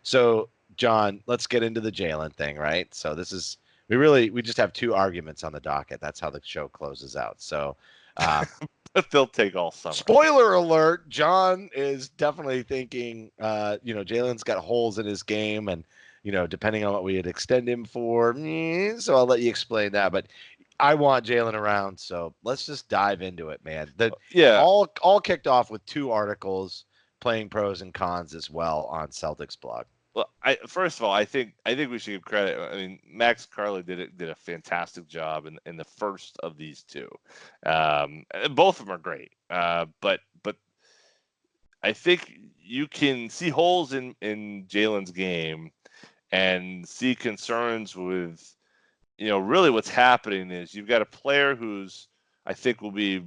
So, John, let's get into the Jaylen thing, right? So we just have two arguments on the docket. That's how the show closes out. So, uh, But they'll take all summer. spoiler alert, John is definitely thinking, Jaylen's got holes in his game, and depending on what we'd extend him for. So I'll let you explain that. But I want Jaylen around, so let's just dive into it, man. Yeah. All kicked off with two articles playing pros and cons as well on Celtics blog. Well, first of all, I think we should give credit. I mean, Max Carley did a fantastic job in the first of these two. Both of them are great, but I think you can see holes in Jaylen's game and see concerns with, really what's happening is you've got a player who's, I think, will be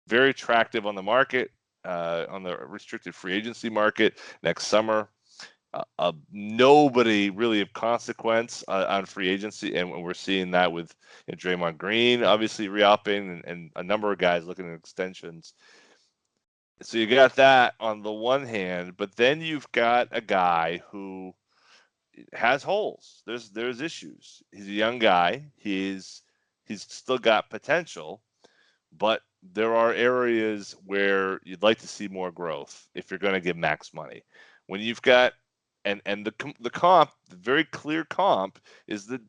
very attractive on the market, on the restricted free agency market next summer. Nobody really of consequence on free agency, and we're seeing that with Draymond Green obviously re-upping, and a number of guys looking at extensions. So you got that on the one hand, but then you've got a guy who has holes. There's issues. He's a young guy. He's still got potential, but there are areas where you'd like to see more growth if you're going to give max money. When you've got and the comp, the very clear comp is the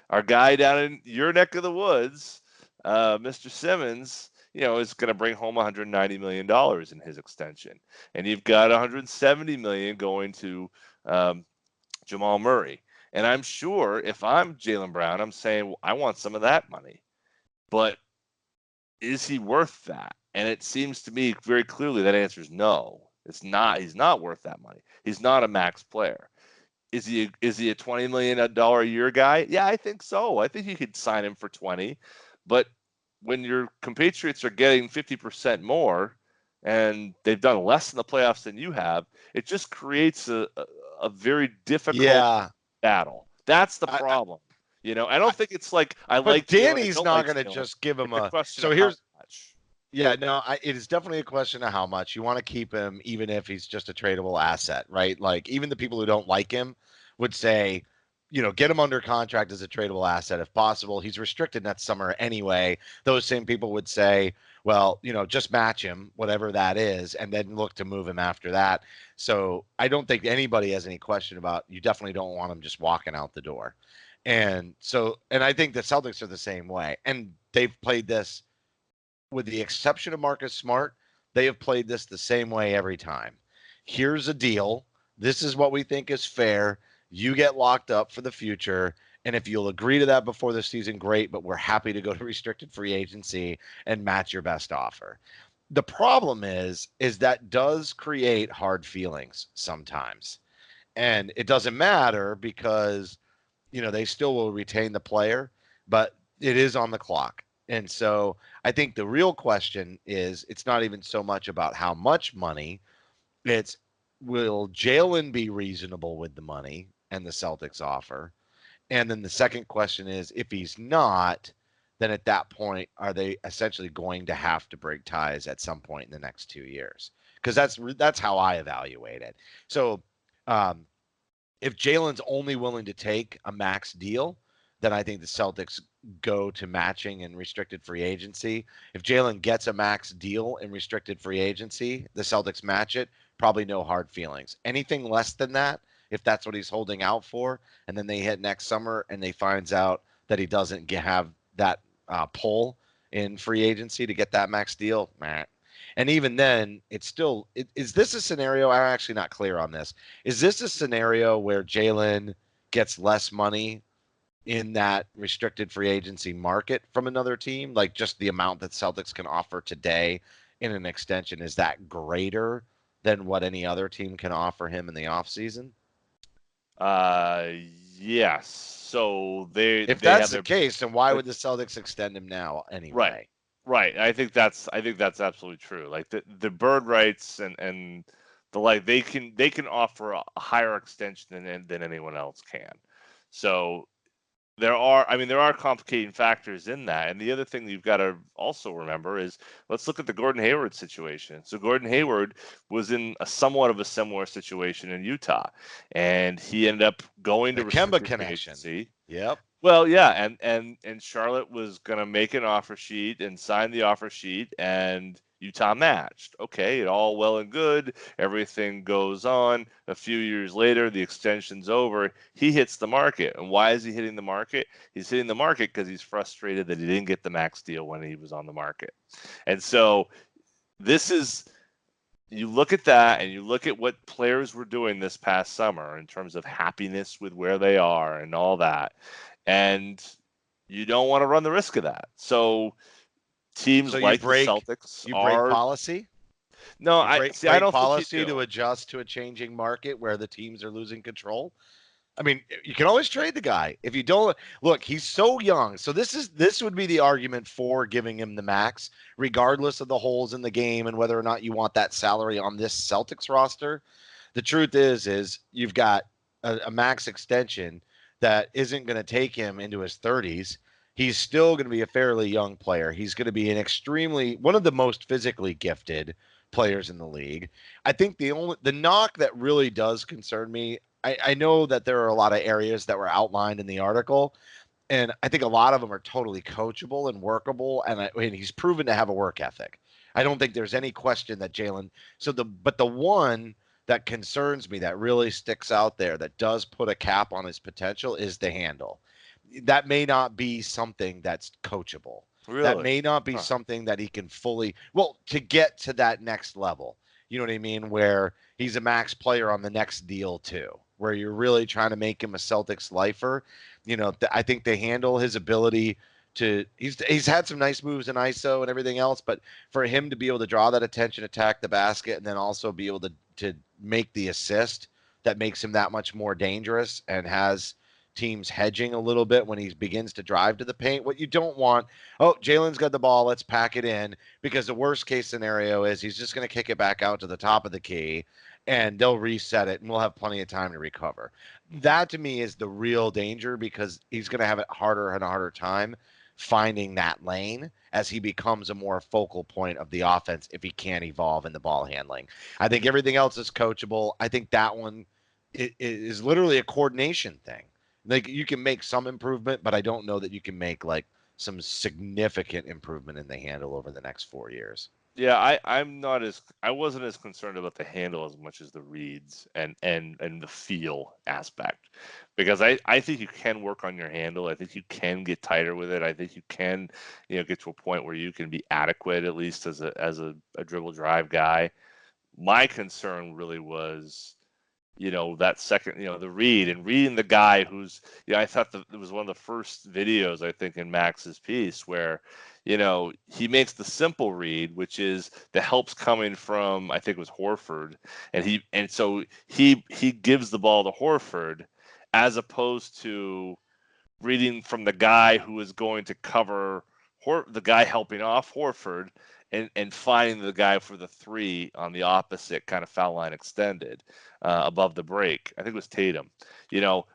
our guy down in your neck of the woods, Mr. Simmons, is going to bring home $190 million in his extension, and you've got $170 million going to Jamal Murray. And I'm sure if I'm Jaylen Brown, I'm saying, well, I want some of that money, but is he worth that? And it seems to me very clearly that answer is no. It's not. He's not worth that money. He's not a max player. Is he a $20 million a year guy? Yeah, I think so. I think you could sign him for 20. But when your compatriots are getting 50% more and they've done less in the playoffs than you have, it just creates a very difficult Yeah, battle. That's the I, problem. I don't think it's like I but like Jaylen, I Danny's don't not like going to Jaylen. just give him It's a a. question So of how here's much. Yeah, no, it is definitely a question of how much you want to keep him, even if he's just a tradable asset, right? Like even the people who don't like him would say, get him under contract as a tradable asset if possible. He's restricted next summer anyway. Those same people would say, well, just match him, whatever that is, and then look to move him after that. So I don't think anybody has any question about you definitely don't want him just walking out the door. And I think the Celtics are the same way. And they've played this with the exception of Marcus Smart, they have played this the same way every time. Here's a deal. This is what we think is fair. You get locked up for the future. And if you'll agree to that before the season, great. But we're happy to go to restricted free agency and match your best offer. The problem is that does create hard feelings sometimes. And it doesn't matter because they still will retain the player, but it is on the clock. And so I think the real question is it's not even so much about how much money, it's will Jaylen be reasonable with the money and the Celtics offer? And then the second question is if he's not, then at that point, are they essentially going to have to break ties at some point in the next 2 years? Because that's how I evaluate it. So um, if Jaylen's only willing to take a max deal, then I think the Celtics go to matching and restricted free agency. If Jaylen gets a max deal in restricted free agency, the Celtics match it. Probably no hard feelings. Anything less than that, if that's what he's holding out for, and then they hit next summer and they finds out that he doesn't have that pull in free agency to get that max deal, meh. And even then, it's still is this a scenario? I'm actually not clear on this. Is this a scenario where Jaylen gets less money in that restricted free agency market from another team? Like just the amount that Celtics can offer today in an extension, is that greater than what any other team can offer him in the offseason? Uh, yes. So If they that's have the their case, then why like would the Celtics extend him now right, anyway? right. I think that's absolutely true. Like the bird rights and the like, they can offer a higher extension than anyone else can. So there are complicating factors in that. And the other thing you've got to also remember is, let's look at the Gordon Hayward situation. So Gordon Hayward was in a somewhat of a similar situation in Utah, and he ended up going to The Kemba restricted free connection. agency. Yep. Well, yeah, and Charlotte was gonna make an offer sheet and sign the offer sheet, and Utah matched. Okay, it all well and good. Everything goes on. A few years later, the extension's over. He hits the market, and why is he hitting the market? He's hitting the market because he's frustrated that he didn't get the max deal when he was on the market, and so this is. You look at that and you look at what players were doing this past summer in terms of happiness with where they are and all that, and you don't want to run the risk of that. So So teams you like the break Celtics you break are policy. no, You I break see. I break don't think you policy do. to adjust to a changing market where the teams are losing control. I mean, you can always trade the guy. If you don't look, he's so young. So this would be the argument for giving him the max, regardless of the holes in the game and whether or not you want that salary on this Celtics roster. The truth is you've got a max extension that isn't going to take him into his 30s. He's still going to be a fairly young player. He's going to be an extremely one of the most physically gifted players in the league. I think the knock that really does concern me. I know that there are a lot of areas that were outlined in the article, and I think a lot of them are totally coachable and workable. And he's proven to have a work ethic. I don't think there's any question that Jaylen. But the one that concerns me that really sticks out there that does put a cap on his potential is the handle. That may not be something that's coachable. That Really? may not be Huh. something that he can fully, well, to get to that next level. You know what I mean? Where he's a max player on the next deal too, where you're really trying to make him a Celtics lifer. I think they handle his ability to. He's had some nice moves in ISO and everything else, but for him to be able to draw that attention, attack the basket, and then also be able to make the assist that makes him that much more dangerous and has teams hedging a little bit when he begins to drive to the paint. What you don't want, oh, Jaylen's got the ball, let's pack it in, because the worst case scenario is he's just going to kick it back out to the top of the key and they'll reset it and we'll have plenty of time to recover. That to me is the real danger because he's going to have it harder and a harder time finding that lane as he becomes a more focal point of the offense if he can't evolve in the ball handling. I think everything else is coachable. I think that one is literally a coordination thing. Like you can make some improvement, but I don't know that you can make like some significant improvement in the handle over the next 4 years. Yeah, I wasn't as concerned about the handle as much as the reads and the feel aspect, because I think you can work on your handle. I think you can get tighter with it. I think you can, get to a point where you can be adequate at least as a dribble drive guy. My concern really was, that second, the read and reading the guy who's, I thought that it was one of the first videos, I think, in Max's piece where, he makes the simple read, which is the help's coming from, I think it was Horford. So he gives the ball to Horford as opposed to reading from the guy who is going to cover the guy helping off Horford and finding the guy for the three on the opposite kind of foul line extended above the break. I think it was Tatum.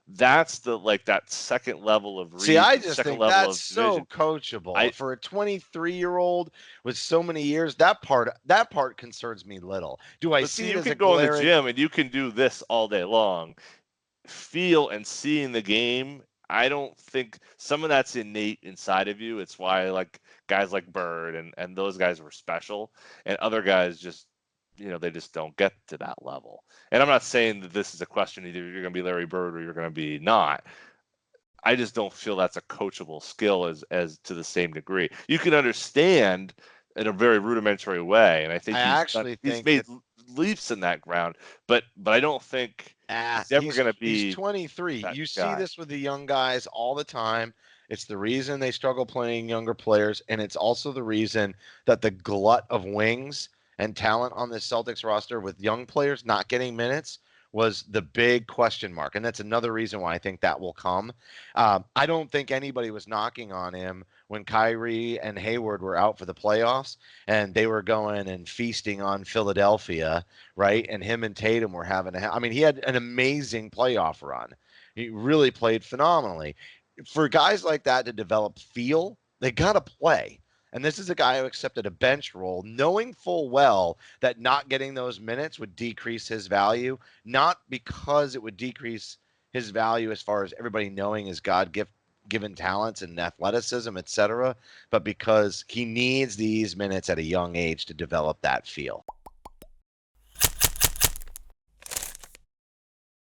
That's that second level of See, read, I the just second think level that's of so vision. coachable I for a 23-year-old with so many years. That part concerns me little. Do I But see, see it you as a can go in the glaring? gym and you can do this all day long. Feel and seeing the game, I don't think some of that's innate inside of you. It's why like guys like Bird and those guys were special, and other guys just they just don't get to that level. And I'm not saying that this is a question either you're going to be Larry Bird or you're going to be not. I just don't feel that's a coachable skill as to the same degree. You can understand in a very rudimentary way, and I think I actually he's think made that leaps in that ground, but I don't think he's ever he's going to he's be 23. that You see guy. this with the young guys all the time. It's the reason they struggle playing younger players, and it's also the reason that the glut of wings and talent on this Celtics roster with young players not getting minutes was the big question mark. And that's another reason why I think that will come. I don't think anybody was knocking on him when Kyrie and Hayward were out for the playoffs and they were going and feasting on Philadelphia, right? And him and Tatum were having I mean, he had an amazing playoff run. He really played phenomenally. for guys like that to develop feel, they got to play. And this is a guy who accepted a bench role, knowing full well that not getting those minutes would decrease his value, not because it would decrease his value as far as everybody knowing his given talents and athleticism, etc., but because he needs these minutes at a young age to develop that feel.